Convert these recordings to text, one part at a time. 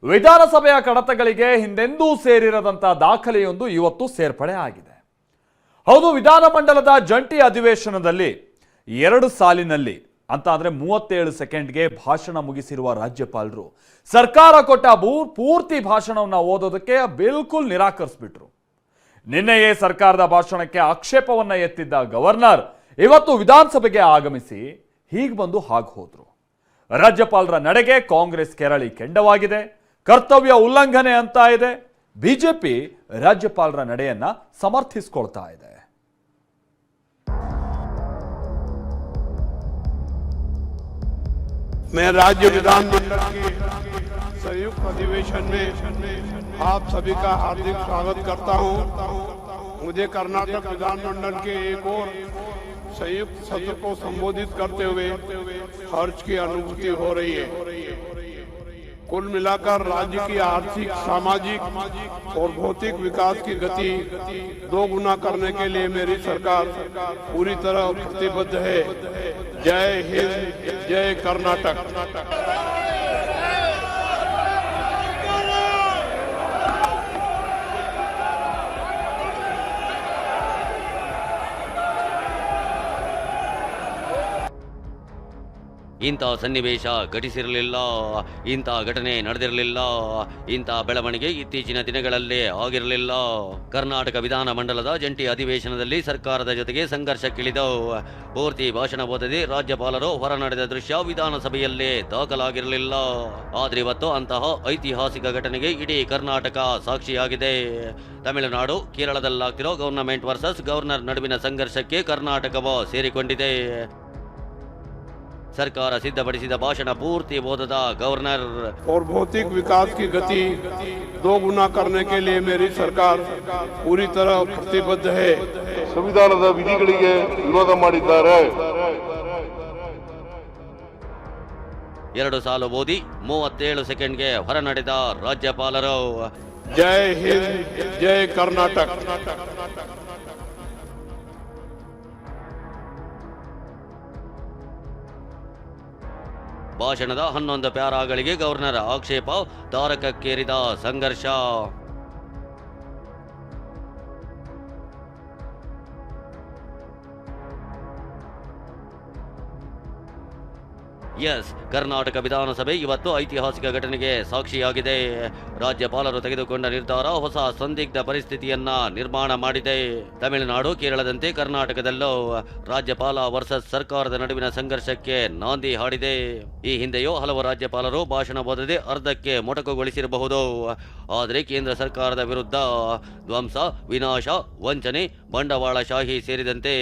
ವಿಧಾನಸಭೆಯ ಕಡತಗಳಿಗೆ ಹಿಂದೆಂದೂ ಸೇರಿರದಂತ ದಾಖಲೆಯೊಂದು ಇವತ್ತು ಸೇರ್ಪಡೆ ಆಗಿದೆ. ಹೌದು, ವಿಧಾನಮಂಡಲದ ಜಂಟಿ ಅಧಿವೇಶನದಲ್ಲಿ 2 ಸಾಲಿನಲ್ಲಿ ಅಂತ ಅಂದ್ರೆ 37 ಸೆಕೆಂಡ್ಗೆ ಭಾಷಣ ಮುಗಿಸಿರುವ ರಾಜ್ಯಪಾಲರು ಸರ್ಕಾರ ಕೊಟ್ಟ ಪೂರ್ತಿ ಭಾಷಣವನ್ನು ಓದೋದಕ್ಕೆ ಬಿಲ್ಕುಲ್ ನಿರಾಕರಿಸಿಬಿಟ್ರು. ನಿನ್ನೆಯೇ ಸರ್ಕಾರದ ಭಾಷಣಕ್ಕೆ ಆಕ್ಷೇಪವನ್ನ ಎತ್ತಿದ್ದ ಗವರ್ನರ್ ಇವತ್ತು ವಿಧಾನಸಭೆಗೆ ಆಗಮಿಸಿ ಹೀಗೆ ಬಂದು ಹಾಗೆ ಹೋದ್ರು. ರಾಜ್ಯಪಾಲರ ನಡೆಗೆ ಕಾಂಗ್ರೆಸ್ ಕೆರಳಿ ಕೆಂಡವಾಗಿದೆ, ಕರ್ತವ್ಯ ಉಲ್ಲಂಘನೆ ಅಂತ ಇದೆ. ಬಿಜೆಪಿ ರಾಜ್ಯಪಾಲರ ನಡೆಯನ್ನ ಸಮರ್ಥಿಸಿಕೊಳ್ತಾ ಇದೆ. मैं राज्य विधानमंडल के संयुक्त अधिवेशन में आप सभी का हार्दिक स्वागत करता हूं। मुझे कर्नाटक विधानमंडल के एक और संयुक्त सत्र को संबोधित करते हुए हर्ष की अनुभूति हो रही है। कुल मिलाकर राज्य की आर्थिक, सामाजिक और भौतिक विकास की गति 2 गुना करने के लिए मेरी सरकार पूरी तरह प्रतिबद्ध है। जय हिंद, जय कर्नाटक। ಇಂಥ ಸನ್ನಿವೇಶ ಘಟಿಸಿರಲಿಲ್ಲ, ಇಂಥ ಘಟನೆ ನಡೆದಿರಲಿಲ್ಲ, ಇಂಥ ಬೆಳವಣಿಗೆ ಇತ್ತೀಚಿನ ದಿನಗಳಲ್ಲೇ ಆಗಿರಲಿಲ್ಲ. ಕರ್ನಾಟಕ ವಿಧಾನಮಂಡಲದ ಜಂಟಿ ಅಧಿವೇಶನದಲ್ಲಿ ಸರ್ಕಾರದ ಜೊತೆಗೆ ಸಂಘರ್ಷಕ್ಕಿಳಿದು ಪೂರ್ತಿ ಭಾಷಣ ಓದದೆ ರಾಜ್ಯಪಾಲರು ಹೊರನಡೆದ ದೃಶ್ಯ ವಿಧಾನಸಭೆಯಲ್ಲೇ ದಾಖಲಾಗಿರಲಿಲ್ಲ. ಆದ್ರೆ ಇವತ್ತು ಅಂತಹ ಐತಿಹಾಸಿಕ ಘಟನೆಗೆ ಇಡೀ ಕರ್ನಾಟಕ ಸಾಕ್ಷಿಯಾಗಿದೆ. ತಮಿಳುನಾಡು, ಕೇರಳದಲ್ಲಾಗ್ತಿರೋ ಗವರ್ನಮೆಂಟ್ ವರ್ಸಸ್ ಗವರ್ನರ್ ನಡುವಿನ ಸಂಘರ್ಷಕ್ಕೆ ಕರ್ನಾಟಕವೂ ಸೇರಿಕೊಂಡಿದೆ. सरकार सिद्धपಡಿಸಿದ ಭಾಷಣ पूर्ति ಓದದ गवर्नर और भौतिक विकास की गति 2 गुना करने के लिए मेरी सरकार पूरी तरह प्रतिबद्ध है। ಸಂವಿಧಾನದ ವಿಧಿಗಳಿಗೆ ವಿರೋಧ ಮಾಡಿದ್ದಾರೆ. 2 ಸಾಲು ಓದಿ 37 ಸೆಕೆಂಡ್ಗೆ ಹೊರನಡೆದ ರಾಜ್ಯಪಾಲರು. जय हिंद, जय कर्नाटक। ಭಾಷಣದ 11 ಪ್ಯಾರಾಗಳಿಗೆ ಗವರ್ನರ್ ಆಕ್ಷೇಪ, ತಾರಕಕ್ಕೇರಿದ ಸಂಘರ್ಷ. ಎಸ್, ಕರ್ನಾಟಕ ವಿಧಾನಸಭೆ ಇವತ್ತು ಐತಿಹಾಸಿಕ ಘಟನೆಗೆ ಸಾಕ್ಷಿಯಾಗಿದೆ. ರಾಜ್ಯಪಾಲರು ತೆಗೆದುಕೊಂಡ ನಿರ್ಧಾರ ಹೊಸ ಸಂದಿಗ್ಧ ಪರಿಸ್ಥಿತಿಯನ್ನ ನಿರ್ಮಾಣ ಮಾಡಿದೆ. ತಮಿಳುನಾಡು, ಕೇರಳದಂತೆ ಕರ್ನಾಟಕದಲ್ಲೂ ರಾಜ್ಯಪಾಲ ವರ್ಸಸ್ ಸರ್ಕಾರದ ನಡುವಿನ ಸಂಘರ್ಷಕ್ಕೆ ನಾಂದಿ ಹಾಡಿದೆ. ಈ ಹಿಂದೆಯೂ ಹಲವು ರಾಜ್ಯಪಾಲರು ಭಾಷಣ ಓದದೆ ಅರ್ಧಕ್ಕೆ ಮೊಟಕುಗೊಳಿಸಿರಬಹುದು. ಆದರೆ ಕೇಂದ್ರ ಸರ್ಕಾರದ ವಿರುದ್ಧ ಧ್ವಂಸ, ವಿನಾಶ, ವಂಚನೆ, ಬಂಡವಾಳಶಾಹಿ ಸೇರಿದಂತೆ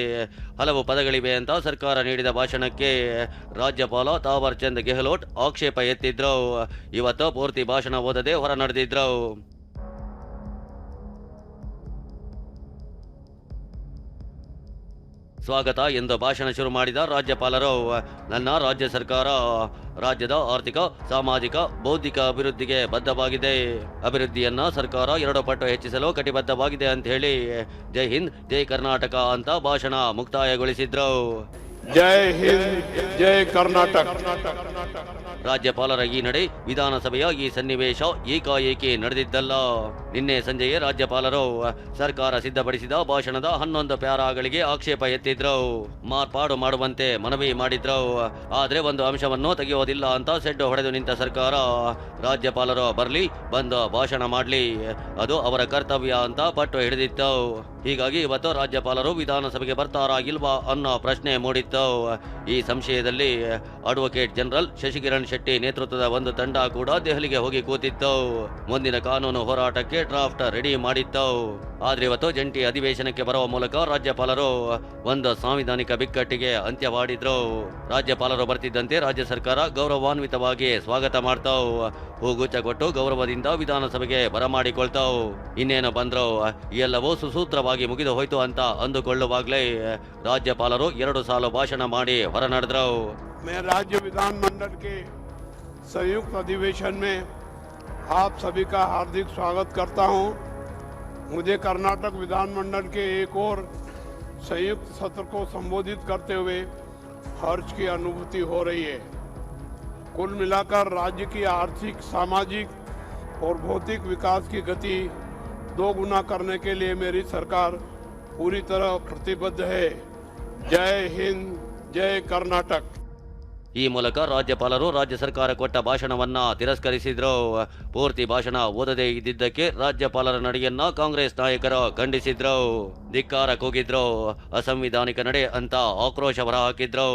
ಹಲವು ಪದಗಳಿವೆ ಅಂತ ಸರ್ಕಾರ ನೀಡಿದ ಭಾಷಣಕ್ಕೆ ರಾಜ್ಯಪಾಲ ತಾವರ್ ಚಂದ್ ಗೆಹ್ಲೋಟ್ ಆಕ್ಷೇಪ ಎತ್ತಿದ್ರು. ಇವತ್ತು ಪೂರ್ತಿ ಭಾಷಣ ಓದದೆ ಹೊರ ನಡೆದಿದ್ರು. ಸ್ವಾಗತ ಎಂದು ಭಾಷಣ ಶುರು ಮಾಡಿದ ರಾಜ್ಯಪಾಲರು, ನನ್ನ ರಾಜ್ಯ ಸರ್ಕಾರ ರಾಜ್ಯದ ಆರ್ಥಿಕ, ಸಾಮಾಜಿಕ, ಬೌದ್ಧಿಕ ಅಭಿವೃದ್ಧಿಗೆ ಬದ್ಧವಾಗಿದೆ. ಅಭಿವೃದ್ಧಿಯನ್ನ ಸರ್ಕಾರ 2 ಪಟ್ಟು ಹೆಚ್ಚಿಸಲು ಕಟಿಬದ್ಧವಾಗಿದೆ ಅಂತ ಹೇಳಿ ಜೈ ಹಿಂದ್, ಜೈ ಕರ್ನಾಟಕ ಅಂತ ಭಾಷಣ ಮುಕ್ತಾಯಗೊಳಿಸಿದ್ರು. जय हिंद, जय कर्नाटक। ರಾಜ್ಯಪಾಲರ ಈ ನಡೆ, ವಿಧಾನಸಭೆಯ ಈ ಸನ್ನಿವೇಶ ಏಕಾಏಕಿ ನಡೆದಿದ್ದಲ್ಲ. ನಿನ್ನೆ ಸಂಜೆಯೇ ರಾಜ್ಯಪಾಲರು ಸರ್ಕಾರ ಸಿದ್ಧಪಡಿಸಿದ ಭಾಷಣದ 11 ಪ್ಯಾರಾಗಳಿಗೆ ಆಕ್ಷೇಪ ಎತ್ತಿದ್ರು. ಮಾರ್ಪಾಡು ಮಾಡುವಂತೆ ಮನವಿ ಮಾಡಿದ್ರು. ಆದ್ರೆ ಒಂದು ಅಂಶವನ್ನು ತೆಗೆಯೋದಿಲ್ಲ ಅಂತ ಸೆಡ್ಡು ಹೊಡೆದು ನಿಂತ ಸರ್ಕಾರ ರಾಜ್ಯಪಾಲರು ಬರ್ಲಿ, ಬಂದು ಭಾಷಣ ಮಾಡ್ಲಿ, ಅದು ಅವರ ಕರ್ತವ್ಯ ಅಂತ ಪಟ್ಟು ಹಿಡಿದಿತ್ತು. ಹೀಗಾಗಿ ಇವತ್ತು ರಾಜ್ಯಪಾಲರು ವಿಧಾನಸಭೆಗೆ ಬರ್ತಾರಾ ಇಲ್ವಾ ಅನ್ನೋ ಪ್ರಶ್ನೆ ಮೂಡಿತ್ತು. ಈ ಸಂಶಯದಲ್ಲಿ ಅಡ್ವೊಕೇಟ್ ಜನರಲ್ ಶಶಿಕಿರಣ್ ಶೆಟ್ಟಿ ನೇತೃತ್ವದ ಒಂದು ತಂಡ ಕೂಡ ದೆಹಲಿಗೆ ಹೋಗಿ ಕೂತಿತ್ತು. ಮುಂದಿನ ಕಾನೂನು ಹೋರಾಟಕ್ಕೆ ಡ್ರಾಫ್ಟ್ ರೆಡಿ ಮಾಡಿತ್ತು. ಆದ್ರೆ ಇವತ್ತು ಜಂಟಿ ಅಧಿವೇಶನಕ್ಕೆ ಬರುವ ಮೂಲಕ ರಾಜ್ಯಪಾಲರು ಒಂದು ಸಾಂವಿಧಾನಿಕ ಬಿಕ್ಕಟ್ಟಿಗೆ ಅಂತ್ಯವಾಡಿದ್ರು. ರಾಜ್ಯಪಾಲರು ಬರ್ತಿದ್ದಂತೆ ರಾಜ್ಯ ಸರ್ಕಾರ ಗೌರವಾನ್ವಿತವಾಗಿ ಸ್ವಾಗತ ಮಾಡ್ತಾವ್. ಹೂಗುಚ್ಚ ಕೊಟ್ಟು ಗೌರವದಿಂದ ವಿಧಾನಸಭೆಗೆ ಬರಮಾಡಿಕೊಳ್ತಾವ್. ಇನ್ನೇನು ಬಂದ್ರು, ಎಲ್ಲವೂ ಸುಸೂತ್ರವಾಗಿ ಮುಗಿದು ಹೋಯ್ತು ಅಂತ ಅಂದುಕೊಳ್ಳುವಾಗ್ಲೇ ರಾಜ್ಯಪಾಲರು 2 ಸಾಲು ಭಾಷಣ ಮಾಡಿ ಹೊರ ನಡೆದ್ರು. मैं राज्य विधानमंडल के संयुक्त अधिवेशन में आप सभी का हार्दिक स्वागत करता हूं। मुझे कर्नाटक विधानमंडल के एक और संयुक्त सत्र को संबोधित करते हुए हर्ष की अनुभूति हो रही है। कुल मिलाकर राज्य की आर्थिक, सामाजिक और भौतिक विकास की गति दोगुना करने के लिए मेरी सरकार पूरी तरह प्रतिबद्ध है। जय हिंद, जय कर्नाटक। ಈ ಮೂಲಕ ರಾಜ್ಯಪಾಲರು ರಾಜ್ಯ ಸರ್ಕಾರ ಕೊಟ್ಟ ಭಾಷಣವನ್ನ ತಿರಸ್ಕರಿಸಿದ್ರು. ಪೂರ್ತಿ ಭಾಷಣ ಓದದೇ ಇದ್ದಿದ್ದಕ್ಕೆ ರಾಜ್ಯಪಾಲರ ನಡೆಯನ್ನ ಕಾಂಗ್ರೆಸ್ ನಾಯಕರು ಖಂಡಿಸಿದ್ರು, ಧಿಕ್ಕಾರ ಕೂಗಿದ್ರು, ಅಸಂವಿಧಾನಿಕ ನಡೆ ಅಂತ ಆಕ್ರೋಶ ಹೊರಹಾಕಿದ್ರು.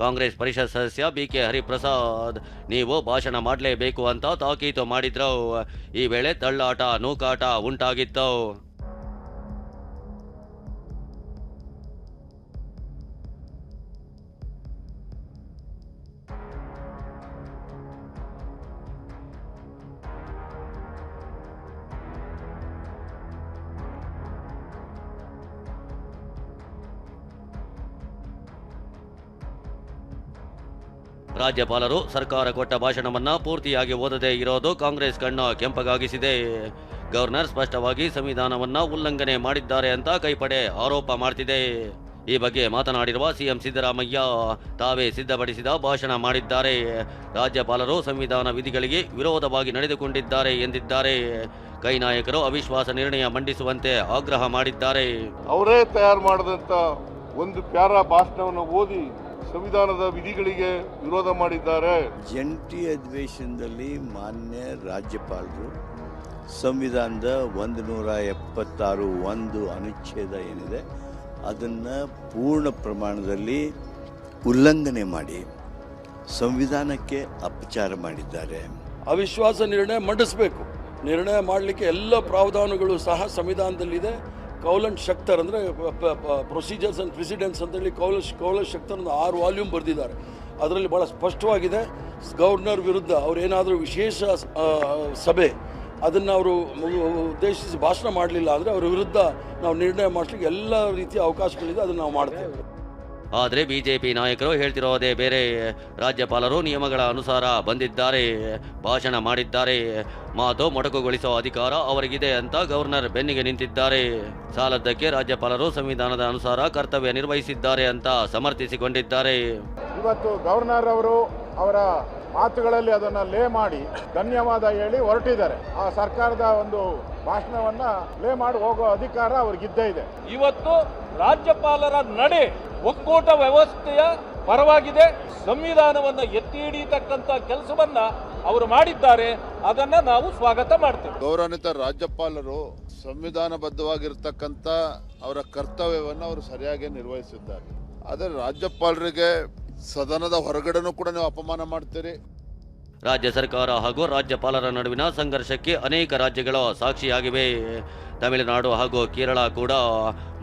ಕಾಂಗ್ರೆಸ್ ಪರಿಷತ್ ಸದಸ್ಯ ಬಿಕೆ ಹರಿಪ್ರಸಾದ್ ನೀವು ಭಾಷಣ ಮಾಡಲೇಬೇಕು ಅಂತ ತಾಕೀತು ಮಾಡಿದ್ರು. ಈ ವೇಳೆ ತಳ್ಳಾಟ ನೂಕಾಟ ಉಂಟಾಗಿತ್ತು. ರಾಜ್ಯಪಾಲರು ಸರ್ಕಾರ ಕೊಟ್ಟ ಭಾಷಣವನ್ನ ಪೂರ್ತಿಯಾಗಿ ಓದದೇ ಇರೋದು ಕಾಂಗ್ರೆಸ್ ಕಣ್ಣು ಕೆಂಪಗಾಗಿಸಿದೆ. ಗವರ್ನರ್ ಸ್ಪಷ್ಟವಾಗಿ ಸಂವಿಧಾನವನ್ನ ಉಲ್ಲಂಘನೆ ಮಾಡಿದ್ದಾರೆ ಅಂತ ಕೈಪಡೆ ಆರೋಪ ಮಾಡ್ತಿದೆ. ಈ ಬಗ್ಗೆ ಮಾತನಾಡಿರುವ ಸಿಎಂ ಸಿದ್ದರಾಮಯ್ಯ ತಾವೇ ಸಿದ್ಧಪಡಿಸಿದ ಭಾಷಣ ಮಾಡಿದ್ದಾರೆ, ರಾಜ್ಯಪಾಲರು ಸಂವಿಧಾನ ವಿಧಿಗಳಿಗೆ ವಿರೋಧವಾಗಿ ನಡೆದುಕೊಂಡಿದ್ದಾರೆ ಎಂದಿದ್ದಾರೆ. ಕೈ ನಾಯಕರು ಅವಿಶ್ವಾಸ ನಿರ್ಣಯ ಮಂಡಿಸುವಂತೆ ಆಗ್ರಹ ಮಾಡಿದ್ದಾರೆ. ಅವರೇ ತಯಾರು ಮಾಡಿದಂತ ಒಂದು ಪ್ಯಾರಾ ಭಾಷಣವನ್ನು ಓದಿ ಸಂವಿಧಾನದ ವಿಧಿಗಳಿಗೆ ವಿರೋಧ ಮಾಡಿದ್ದಾರೆ. ಜಂಟಿ ಅಧಿವೇಶನದಲ್ಲಿ ಮಾನ್ಯ ರಾಜ್ಯಪಾಲರು ಸಂವಿಧಾನದ 176 ಅನುಚ್ಛೇದ ಏನಿದೆ ಅದನ್ನು ಪೂರ್ಣ ಪ್ರಮಾಣದಲ್ಲಿ ಉಲ್ಲಂಘನೆ ಮಾಡಿ ಸಂವಿಧಾನಕ್ಕೆ ಅಪಚಾರ ಮಾಡಿದ್ದಾರೆ. ಅವಿಶ್ವಾಸ ನಿರ್ಣಯ ಮಂಡಿಸಬೇಕು. ನಿರ್ಣಯ ಮಾಡಲಿಕ್ಕೆ ಎಲ್ಲ ಪ್ರಾವಧಾನಗಳು ಸಹ ಸಂವಿಧಾನದಲ್ಲಿದೆ. ಕೌಲನ್ ಶಕ್ತರ್ ಅಂದರೆ ಪ್ರೊಸೀಜರ್ಸ್ ಆ್ಯಂಡ್ ಪ್ರೆಸಿಡೆನ್ಸ್ ಅಂತೇಳಿ ಕೌಲನ್ ಶಕ್ತರ್ 6 ವಾಲ್ಯೂಮ್ ಬರೆದಿದ್ದಾರೆ. ಅದರಲ್ಲಿ ಭಾಳ ಸ್ಪಷ್ಟವಾಗಿದೆ, ಗವರ್ನರ್ ವಿರುದ್ಧ ಅವರೇನಾದರೂ ವಿಶೇಷ ಸಭೆ ಅದನ್ನು ಅವರು ಉದ್ದೇಶಿಸಿ ಭಾಷಣ ಮಾಡಲಿಲ್ಲ ಅಂದರೆ ಅವರ ವಿರುದ್ಧ ನಾವು ನಿರ್ಣಯ ಮಾಡಲಿಕ್ಕೆ ಎಲ್ಲ ರೀತಿಯ ಅವಕಾಶಗಳಿದೆ, ಅದನ್ನು ನಾವು ಮಾಡ್ತೇವೆ. ಆದರೆ ಬಿಜೆಪಿ ನಾಯಕರು ಹೇಳ್ತಿರೋದೇ ಬೇರೆ. ರಾಜ್ಯಪಾಲರು ನಿಯಮಗಳ ಅನುಸಾರ ಬಂದಿದ್ದಾರೆ, ಭಾಷಣ ಮಾಡಿದ್ದಾರೆ, ಮಾತು ಮೊಟಕುಗೊಳಿಸುವ ಅಧಿಕಾರ ಅವರಿಗಿದೆ ಅಂತ ಗವರ್ನರ್ ಬೆನ್ನಿಗೆ ನಿಂತಿದ್ದಾರೆ. ಸಾಲದ್ದಕ್ಕೆ ರಾಜ್ಯಪಾಲರು ಸಂವಿಧಾನದ ಅನುಸಾರ ಕರ್ತವ್ಯ ನಿರ್ವಹಿಸಿದ್ದಾರೆ ಅಂತ ಸಮರ್ಥಿಸಿಕೊಂಡಿದ್ದಾರೆ. ಇವತ್ತು ಗವರ್ನರ್ ಅವರು ಅವರ ಮಾತುಗಳಲ್ಲಿ ಅದನ್ನು ಲೇ ಮಾಡಿ ಧನ್ಯವಾದ ಹೇಳಿ ಹೊರಟಿದ್ದಾರೆ. ಆ ಸರ್ಕಾರದ ಒಂದು ಭಾಷಣವನ್ನ ಲೇ ಮಾಡಿ ಹೋಗೋ ಅಧಿಕಾರ ಅವ್ರಿಗಿದ್ದೇ ಇದೆ. ಇವತ್ತು ರಾಜ್ಯಪಾಲರ ನಡೆ ಒಕ್ಕೂಟ ವ್ಯವಸ್ಥೆಯ ಪರವಾಗಿದೆ. ಸಂವಿಧಾನವನ್ನು ಎತ್ತಿ ಹಿಡಿಯತಕ್ಕಂಥ ಕೆಲಸವನ್ನ ಅವರು ಮಾಡಿದ್ದಾರೆ, ಅದನ್ನ ನಾವು ಸ್ವಾಗತ ಮಾಡ್ತೇವೆ. ಗೌರವಾನ್ವಿತ ರಾಜ್ಯಪಾಲರು ಸಂವಿಧಾನಬದ್ಧವಾಗಿರ್ತಕ್ಕಂಥ ಅವರ ಕರ್ತವ್ಯವನ್ನು ಅವರು ಸರಿಯಾಗಿ ನಿರ್ವಹಿಸಿದ್ದಾರೆ. ಆದರೆ ರಾಜ್ಯಪಾಲರಿಗೆ ಸದನದ ಹೊರಗಡೆನೂ ಕೂಡ ನೀವು ಅಪಮಾನ ಮಾಡ್ತೀರಿ. ರಾಜ್ಯ ಸರ್ಕಾರ ಹಾಗೂ ರಾಜ್ಯಪಾಲರ ನಡುವಿನ ಸಂಘರ್ಷಕ್ಕೆ ಅನೇಕ ರಾಜ್ಯಗಳು ಸಾಕ್ಷಿಯಾಗಿವೆ. ತಮಿಳುನಾಡು ಹಾಗೂ ಕೇರಳ ಕೂಡ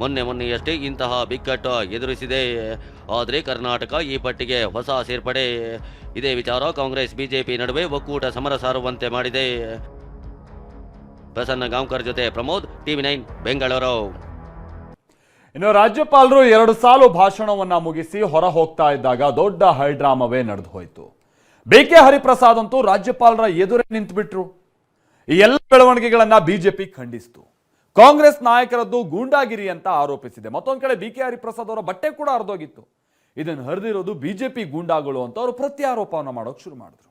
ಮೊನ್ನೆಯಷ್ಟೇ ಇಂತಹ ಬಿಕ್ಕಟ್ಟು ಎದುರಿಸಿದೆ. ಆದರೆ ಕರ್ನಾಟಕ ಈ ಪಟ್ಟಿಗೆ ಹೊಸ ಸೇರ್ಪಡೆ. ಇದೇ ವಿಚಾರ ಕಾಂಗ್ರೆಸ್ ಬಿಜೆಪಿ ನಡುವೆ ಒಕ್ಕೂಟ ಸಮರ ಸಾರುವಂತೆ ಮಾಡಿದೆ. ಪ್ರಸನ್ನ ಗಾಂವ್ಕರ್ ಜೊತೆ ಪ್ರಮೋದ್, TV9 ಬೆಂಗಳೂರು. ಇನ್ನು ರಾಜ್ಯಪಾಲರು 2 ಸಾಲು ಭಾಷಣವನ್ನ ಮುಗಿಸಿ ಹೊರ ಹೋಗ್ತಾ ಇದ್ದಾಗ ದೊಡ್ಡ ಹೈಡ್ರಾಮವೇ ನಡೆದು ಹೋಯಿತು. ಬಿಕೆ ಹರಿಪ್ರಸಾದ್ ಅಂತೂ ರಾಜ್ಯಪಾಲರ ಎದುರೇ ನಿಂತುಬಿಟ್ರು. ಈ ಎಲ್ಲ ಬೆಳವಣಿಗೆಗಳನ್ನ ಬಿಜೆಪಿ ಖಂಡಿಸಿತು. ಕಾಂಗ್ರೆಸ್ ನಾಯಕರದ್ದು ಗೂಂಡಾಗಿರಿ ಅಂತ ಆರೋಪಿಸಿದೆ. ಮತ್ತೊಂದು ಕಡೆ ಬಿಕೆ ಹರಿಪ್ರಸಾದ್ ಅವರ ಬಟ್ಟೆ ಕೂಡ ಹರಿದೋಗಿತ್ತು. ಇದನ್ನು ಹರಿದಿರೋದು ಬಿಜೆಪಿ ಗೂಂಡಾಗಳು ಅಂತ ಅವರು ಪ್ರತ್ಯಾರೋಪವನ್ನು ಮಾಡೋಕೆ ಶುರು ಮಾಡಿದ್ರು.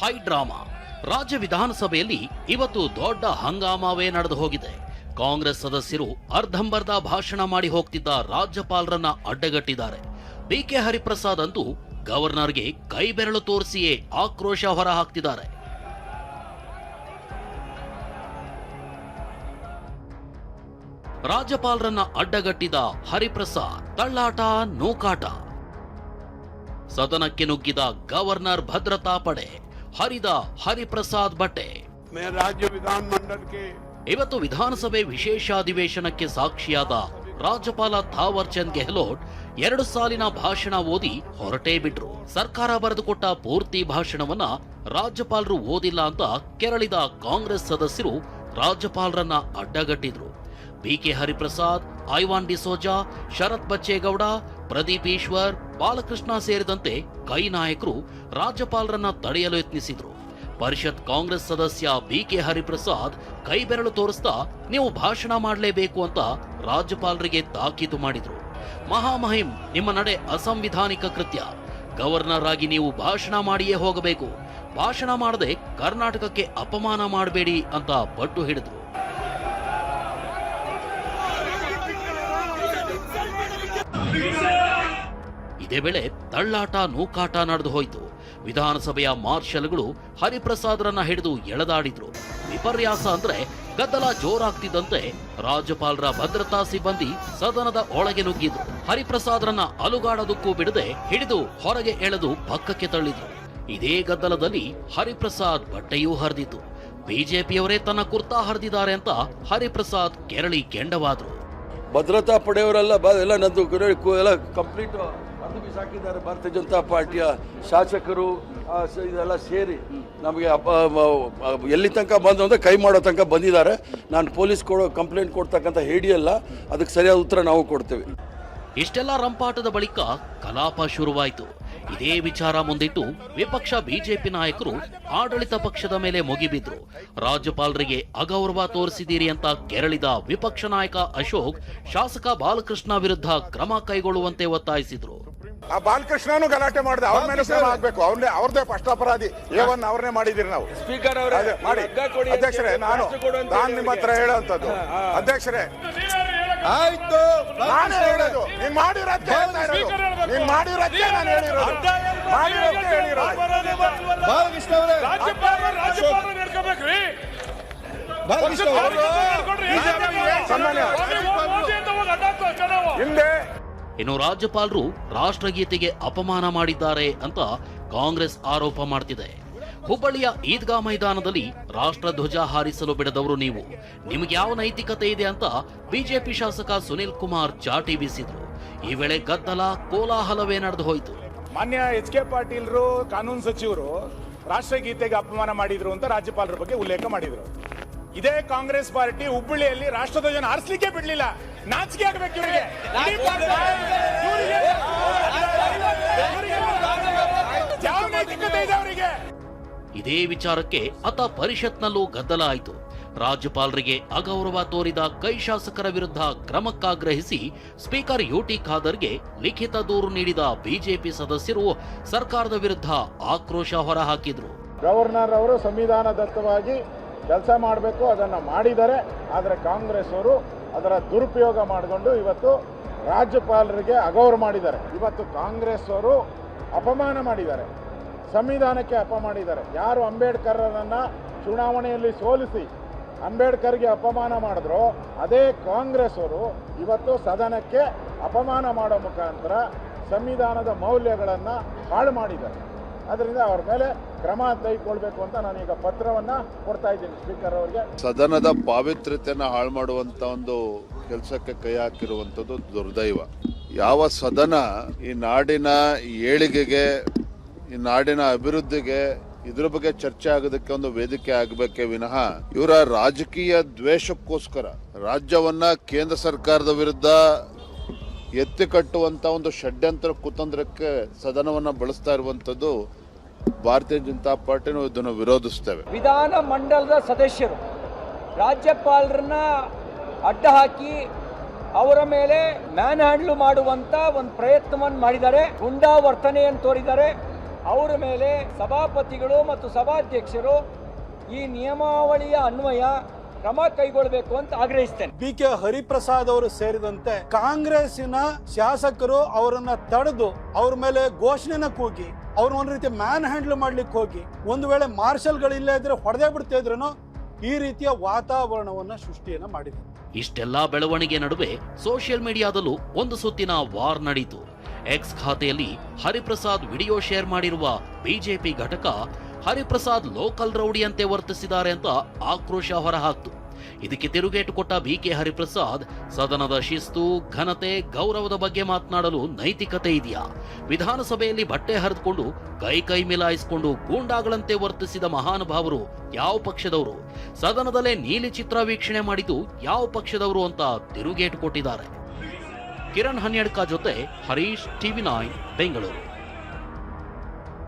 High drama. ರಾಜ್ಯ ವಿಧಾನಸಭೆಯಲ್ಲಿ ಇವತ್ತು ದೊಡ್ಡ ಹಂಗಾಮವೇ ನಡೆದು ಹೋಗಿದೆ. ಕಾಂಗ್ರೆಸ್ ಸದಸ್ಯರು ಅರ್ಧಂಬರ್ಧ ಭಾಷಣ ಮಾಡಿ ಹೋಗ್ತಿದ್ದ ರಾಜ್ಯಪಾಲರನ್ನ ಅಡ್ಡಗಟ್ಟಿದ್ದಾರೆ. ಬಿಕೆ ಹರಿಪ್ರಸಾದ್ ಅಂತೂ ಗವರ್ನರ್ಗೆ ಕೈ ಬೆರಳು ತೋರಿಸಿಯೇ ಆಕ್ರೋಶ ಹೊರ ಹಾಕ್ತಿದ್ದಾರೆ. ರಾಜ್ಯಪಾಲರನ್ನ ಅಡ್ಡಗಟ್ಟಿದ ಹರಿಪ್ರಸಾದ್ ತಳ್ಳಾಟ ನೂಕಾಟ. ಸದನಕ್ಕೆ ನುಗ್ಗಿದ ಗವರ್ನರ್ ಭದ್ರತಾ ಪಡೆ, ಹರಿದ ಹರಿಪ್ರಸಾದ್ ಬಟ್ಟೆ. राज्य विधानमंडल के ಇವತ್ತು ವಿಧಾನಸಭೆ ವಿಶೇಷ ಅಧಿವೇಶನಕ್ಕೆ ಸಾಕ್ಷಿಯಾದ ರಾಜ್ಯಪಾಲ ಥಾವರ್ ಚಂದ್ ಗೆಹ್ಲೋಟ್ 2 ಸಾಲಿನ ಭಾಷಣ ಓದಿ ಹೊರಟೇ ಬಿಟ್ರು. ಸರ್ಕಾರ ಬರೆದುಕೊಟ್ಟ ಪೂರ್ತಿ ಭಾಷಣವನ್ನ ರಾಜ್ಯಪಾಲರು ಓದಿಲ್ಲ ಅಂತ ಕೆರಳಿದ ಕಾಂಗ್ರೆಸ್ ಸದಸ್ಯರು ರಾಜ್ಯಪಾಲರನ್ನ ಅಡ್ಡಗಟ್ಟಿದ್ರು. ಬಿಕೆ ಹರಿಪ್ರಸಾದ್, ಐವಾನ್ ಡಿಸೋಜಾ, ಶರತ್ ಬಚ್ಚೇಗೌಡ, ಪ್ರದೀಪ್ ಈಶ್ವರ್, ಬಾಲಕೃಷ್ಣ ಸೇರಿದಂತೆ ಕೈ ನಾಯಕರು ರಾಜ್ಯಪಾಲರನ್ನ ತಡೆಯಲು ಯತ್ನಿಸಿದ್ರು. ಪರಿಷತ್ ಕಾಂಗ್ರೆಸ್ ಸದಸ್ಯ ಬಿಕೆ ಹರಿಪ್ರಸಾದ್ ಕೈ ಬೆರಳು ತೋರಿಸ್ತಾ ನೀವು ಭಾಷಣ ಮಾಡಲೇಬೇಕು ಅಂತ ರಾಜ್ಯಪಾಲರಿಗೆ ತಾಕೀತು ಮಾಡಿದ್ರು. ಮಹಾಮಹಿಂ, ನಿಮ್ಮ ನಡೆ ಅಸಂವಿಧಾನಿಕ ಕೃತ್ಯ. ಗವರ್ನರ್ ಆಗಿ ನೀವು ಭಾಷಣ ಮಾಡಿಯೇ ಹೋಗಬೇಕು. ಭಾಷಣ ಮಾಡದೆ ಕರ್ನಾಟಕಕ್ಕೆ ಅಪಮಾನ ಮಾಡಬೇಡಿ ಅಂತ ಪಟ್ಟು ಹಿಡಿದ್ರು. ಇದೇ ವೇಳೆ ತಳ್ಳಾಟ ನೂಕಾಟ ನಡೆದು ಹೋಯಿತು. ವಿಧಾನಸಭೆಯ ಮಾರ್ಷಲ್ಗಳು ಹರಿಪ್ರಸಾದ್ರನ್ನ ಹಿಡಿದು ಎಳೆದಾಡಿದ್ರು. ವಿಪರ್ಯಾಸ ಅಂದ್ರೆ ಗದ್ದಲ ಜೋರಾಗ್ತಿದ್ದಂತೆ ರಾಜ್ಯಪಾಲರ ಭದ್ರತಾ ಸಿಬ್ಬಂದಿ ಸದನದ ಒಳಗೆ ನುಗ್ಗಿದ್ರು. ಹರಿಪ್ರಸಾದ್ರನ್ನ ಅಲುಗಾಡೋದಕ್ಕೂ ಬಿಡದೆ ಹಿಡಿದು ಹೊರಗೆ ಎಳೆದು ಪಕ್ಕಕ್ಕೆ ತಳ್ಳಿದ್ರು. ಇದೇ ಗದ್ದಲದಲ್ಲಿ ಹರಿಪ್ರಸಾದ್ ಬಟ್ಟೆಯೂ ಹರಿದಿತ್ತು. ಬಿಜೆಪಿಯವರೇ ತನ್ನ ಕುರ್ತಾ ಹರಿದಿದ್ದಾರೆ ಅಂತ ಹರಿಪ್ರಸಾದ್ ಕೆರಳಿ ಕೆಂಡವಾದ್ರು. ಭದ್ರತಾ ಪಡೆಯವರೆಲ್ಲ ಎಲ್ಲ ನಂದು ಎಲ್ಲ ಕಂಪ್ಲೀಟ್ ಸಾಕಿದ್ದಾರೆ. ಭಾರತೀಯ ಜನತಾ ಪಾರ್ಟಿಯ ಶಾಸಕರು ಇದೆಲ್ಲ ಸೇರಿ ನಮಗೆ ಎಲ್ಲಿ ತನಕ ಬಂದು ಅಂದರೆ ಕೈ ಮಾಡೋ ತನಕ ಬಂದಿದ್ದಾರೆ. ನಾನು ಪೊಲೀಸ್ ಕಂಪ್ಲೇಂಟ್ ಕೊಡ್ತಕ್ಕಂಥ ಹೇಡಿಯಲ್ಲ, ಅದಕ್ಕೆ ಸರಿಯಾದ ಉತ್ತರ ನಾವು ಕೊಡ್ತೇವೆ. ಇಷ್ಟೆಲ್ಲ ರಂಪಾಟದ ಬಳಿಕ ಕಲಾಪ ಶುರುವಾಯಿತು. ಇದೇ ವಿಚಾರ ಮುಂದಿಟ್ಟು ವಿಪಕ್ಷ ಬಿಜೆಪಿ ನಾಯಕರು ಆಡಳಿತ ಪಕ್ಷದ ಮೇಲೆ ಮುಗಿಬಿದ್ರು. ರಾಜ್ಯಪಾಲರಿಗೆ ಅಗೌರವ ತೋರಿಸಿದ್ದೀರಿ ಅಂತ ಕೆರಳಿದ ವಿಪಕ್ಷ ನಾಯಕ ಅಶೋಕ್ ಶಾಸಕ ಬಾಲಕೃಷ್ಣ ವಿರುದ್ಧ ಕ್ರಮ ಕೈಗೊಳ್ಳುವಂತೆ ಒತ್ತಾಯಿಸಿದ್ರು. ಆ ಬಾಲಕೃಷ್ಣನು ಗಲಾಟೆ ಮಾಡಿದೆ, ಅವ್ರ ಮೇಲೆ ಕ್ರಮ ಆಗ್ಬೇಕು. ಅವ್ರದೇ ಫಸ್ಟ್ ಅಪರಾಧಿ. ಏವನ್ ಅವ್ರನ್ನೇ ಮಾಡಿದಿರಿ ನಾವು. ಸ್ಪೀಕರ್ ಮಾಡಿ ಅಧ್ಯಕ್ಷರೇ, ನಾನು ನಿಮ್ಮ ಹತ್ರ ಹೇಳೋಂಥದ್ದು ಅಧ್ಯಕ್ಷರೇ, ಆಯ್ತು ನಾನು ಹೇಳೋದು ನೀನ್ ಮಾಡಿರೋದಕ್ಕೆ ನೀನ್ ಮಾಡಿರೋದಕ್ಕೆ ನಾನು ಹೇಳಿರೋದು ಬಾಲಕೃಷ್ಣ ಅವರೇ ಹಿಂದೆ. ಇನ್ನು ರಾಜ್ಯಪಾಲರು ರಾಷ್ಟ್ರಗೀತೆಗೆ ಅಪಮಾನ ಮಾಡಿದ್ದಾರೆ ಅಂತ ಕಾಂಗ್ರೆಸ್ ಆರೋಪ ಮಾಡ್ತಿದೆ. ಹುಬ್ಬಳ್ಳಿಯ ಈದ್ಗಾ ಮೈದಾನದಲ್ಲಿ ರಾಷ್ಟ್ರಧ್ವಜ ಹಾರಿಸಲು ಬಿಡದವರು ನೀವು, ನಿಮ್ಗೆ ಯಾವ ನೈತಿಕತೆ ಇದೆ ಅಂತ ಬಿಜೆಪಿ ಶಾಸಕ ಸುನಿಲ್ ಕುಮಾರ್ ಚಾಟಿ ಬೀಸಿದ್ರು. ಈ ವೇಳೆ ಗದ್ದಲ ಕೋಲಾಹಲವೇ ನಡೆದು ಹೋಯಿತು. ಮಾನ್ಯ ಎಚ್ ಕೆ ಪಾಟೀಲ್ರು ಕಾನೂನು ಸಚಿವರು ರಾಷ್ಟ್ರಗೀತೆಗೆ ಅಪಮಾನ ಮಾಡಿದ್ರು ಅಂತ ರಾಜ್ಯಪಾಲರ ಬಗ್ಗೆ ಉಲ್ಲೇಖ ಮಾಡಿದ್ರು. ಇದೇ ಕಾಂಗ್ರೆಸ್ ಪಾರ್ಟಿ ಹುಬ್ಬಳ್ಳಿಯಲ್ಲಿ ರಾಷ್ಟ್ರಧ್ವಜನ ಹಾರಿಸಲಿಕ್ಕೆ ಬಿಡ್ಲಿಲ್ಲ. ನಾಚಿಕೆ ಆಗಬೇಕು ಇವರಿಗೆ. ಯಾವ ನೈತಿಕತೆ ಇದೆ ಅವರಿಗೆ? ಇದೇ ವಿಚಾರಕ್ಕೆ ಅತ ಪರಿಷತ್ನಲ್ಲೂ ಗದ್ದಲ ಆಯಿತು. ರಾಜ್ಯಪಾಲರಿಗೆ ಅಗೌರವ ತೋರಿದ ಕೈ ಶಾಸಕರ ವಿರುದ್ಧ ಕ್ರಮಕ್ಕಾಗ್ರಹಿಸಿ ಸ್ಪೀಕರ್ ಯುಟಿ ಖಾದರ್ಗೆ ಲಿಖಿತ ದೂರು ನೀಡಿದ ಬಿಜೆಪಿ ಸದಸ್ಯರು ಸರ್ಕಾರದ ವಿರುದ್ಧ ಆಕ್ರೋಶ ಹೊರಹಾಕಿದ್ರು. ಗವರ್ನರ್ ಅವರು ಸಂವಿಧಾನದತ್ತವಾಗಿ ಕೆಲಸ ಮಾಡಬೇಕು, ಅದನ್ನು ಮಾಡಿದ್ದಾರೆ. ಆದರೆ ಕಾಂಗ್ರೆಸ್ ಅವರು ಅದರ ದುರುಪಯೋಗ ಮಾಡಿಕೊಂಡು ಇವತ್ತು ರಾಜ್ಯಪಾಲರಿಗೆ ಅಗೌರವ ಮಾಡಿದ್ದಾರೆ. ಇವತ್ತು ಕಾಂಗ್ರೆಸ್ ಅವರು ಅಪಮಾನ ಮಾಡಿದ್ದಾರೆ, ಸಂವಿಧಾನಕ್ಕೆ ಅಪಮಾನಿದ್ದಾರೆ. ಯಾರು ಅಂಬೇಡ್ಕರ್ರನ್ನ ಚುನಾವಣೆಯಲ್ಲಿ ಸೋಲಿಸಿ ಅಂಬೇಡ್ಕರ್ಗೆ ಅಪಮಾನ ಮಾಡಿದ್ರು, ಅದೇ ಕಾಂಗ್ರೆಸ್ ಅವರು ಇವತ್ತು ಸದನಕ್ಕೆ ಅಪಮಾನ ಮಾಡೋ ಮುಖಾಂತರ ಸಂವಿಧಾನದ ಮೌಲ್ಯಗಳನ್ನು ಹಾಳು ಮಾಡಿದ್ದಾರೆ. ಅದರಿಂದ ಅವ್ರ ಮೇಲೆ ಕ್ರಮ ತೆಗೆದುಕೊಳ್ಬೇಕು ಅಂತ ನಾನೀಗ ಪತ್ರವನ್ನ ಕೊಡ್ತಾ ಇದ್ದೀನಿ ಸ್ಪೀಕರ್ ಅವರಿಗೆ. ಸದನದ ಪಾವಿತ್ರ್ಯತೆಯನ್ನು ಹಾಳು ಮಾಡುವಂತ ಒಂದು ಕೆಲಸಕ್ಕೆ ಕೈ ಹಾಕಿರುವಂಥದ್ದು ದುರ್ದೈವ. ಯಾವ ಸದನ ಈ ನಾಡಿನ ಏಳಿಗೆಗೆ, ಈ ನಾಡಿನ ಅಭಿವೃದ್ಧಿಗೆ ಇದ್ರ ಬಗ್ಗೆ ಚರ್ಚೆ ಆಗೋದಕ್ಕೆ ಒಂದು ವೇದಿಕೆ ಆಗಬೇಕೇ ವಿನಃ ಇವರ ರಾಜಕೀಯ ದ್ವೇಷಕ್ಕೋಸ್ಕರ ರಾಜ್ಯವನ್ನ ಕೇಂದ್ರ ಸರ್ಕಾರದ ವಿರುದ್ಧ ಎತ್ತಿ ಕಟ್ಟುವಂತ ಒಂದು ಷಡ್ಯಂತ್ರ ಕುತಂತ್ರಕ್ಕೆ ಸದನವನ್ನ ಬಳಸ್ತಾ ಇರುವಂತದ್ದು ಭಾರತೀಯ ಜನತಾ ಪಾರ್ಟಿನೂ ಇದನ್ನು ವಿರೋಧಿಸ್ತೇವೆ. ವಿಧಾನ ಮಂಡಲದ ಸದಸ್ಯರು ರಾಜ್ಯಪಾಲರನ್ನ ಅಡ್ಡ ಹಾಕಿ ಅವರ ಮೇಲೆ ಮ್ಯಾನ್ ಹ್ಯಾಂಡ್ಲ್ ಮಾಡುವಂತ ಒಂದು ಪ್ರಯತ್ನವನ್ನು ಮಾಡಿದ್ದಾರೆ, ಗುಂಡಾ ವರ್ತನೆಯನ್ನು ತೋರಿದ್ದಾರೆ. ಅವರ ಮೇಲೆ ಸಭಾಪತಿಗಳು ಮತ್ತು ಸಭಾಧ್ಯಕ್ಷರು ಈ ನಿಯಮಾವಳಿಯ ಅನ್ವಯ ಕ್ರಮ ಕೈಗೊಳ್ಳಬೇಕು ಅಂತ ಆಗ್ರಹಿಸ್ತೇನೆ. ಬಿಕೆ ಹರಿಪ್ರಸಾದ್ ಅವರು ಸೇರಿದಂತೆ ಕಾಂಗ್ರೆಸ್ಸಿನ ಶಾಸಕರು ಅವರನ್ನ ತಡೆದು ಅವ್ರ ಮೇಲೆ ಘೋಷಣೆನ ಕೂಗಿ ಅವ್ರ ಒಂದು ರೀತಿ ಮ್ಯಾನ್ ಹ್ಯಾಂಡಲ್ ಮಾಡ್ಲಿಕ್ಕೆ ಹೋಗಿ ಒಂದು ವೇಳೆ ಮಾರ್ಷಲ್ಗಳಿಲ್ಲ ಇದ್ರೆ ಹೊಡೆದೇ ಬಿಡ್ತಾ ಇದ್ರೂ ಈ ರೀತಿಯ ವಾತಾವರಣವನ್ನ ಸೃಷ್ಟಿಯನ್ನ ಮಾಡಿದೆ. ಇಷ್ಟೆಲ್ಲಾ ಬೆಳವಣಿಗೆ ನಡುವೆ ಸೋಷಿಯಲ್ ಮೀಡಿಯಾದಲ್ಲೂ ಒಂದು ಸುತ್ತಿನ ವಾರ್ ನಡೆಯಿತು. ಎಕ್ಸ್ ಖಾತೆಯಲ್ಲಿ ಹರಿಪ್ರಸಾದ್ ವಿಡಿಯೋ ಶೇರ್ ಮಾಡಿರುವ ಬಿಜೆಪಿ ಘಟಕ ಹರಿಪ್ರಸಾದ್ ಲೋಕಲ್ ರೌಡಿಯಂತೆ ವರ್ತಿಸಿದ್ದಾರೆ ಅಂತ ಆಕ್ರೋಶ ಹೊರಹಾಕ್ತು. ಇದಕ್ಕೆ ತಿರುಗೇಟು ಕೊಟ್ಟ ಬಿಕೆ ಹರಿಪ್ರಸಾದ್ ಸದನದ ಶಿಸ್ತು, ಘನತೆ, ಗೌರವದ ಬಗ್ಗೆ ಮಾತನಾಡಲು ನೈತಿಕತೆ ಇದೆಯಾ? ವಿಧಾನಸಭೆಯಲ್ಲಿ ಬಟ್ಟೆ ಹರಿದುಕೊಂಡು ಕೈ ಮಿಲಾಯಿಸಿಕೊಂಡು ಗೂಂಡಾಗಳಂತೆ ವರ್ತಿಸಿದ ಮಹಾನುಭಾವರು ಯಾವ ಪಕ್ಷದವರು? ಸದನದಲ್ಲೇ ನೀಲಿ ಚಿತ್ರ ವೀಕ್ಷಣೆ ಮಾಡಿದ್ದು ಯಾವ ಪಕ್ಷದವರು ಅಂತ ತಿರುಗೇಟು ಕೊಟ್ಟಿದ್ದಾರೆ. ಕಿರಣ್ ಹನ್ಯಡ್ಕ ಜೊತೆ ಹರೀಶ್, TV9 ಬೆಂಗಳೂರು.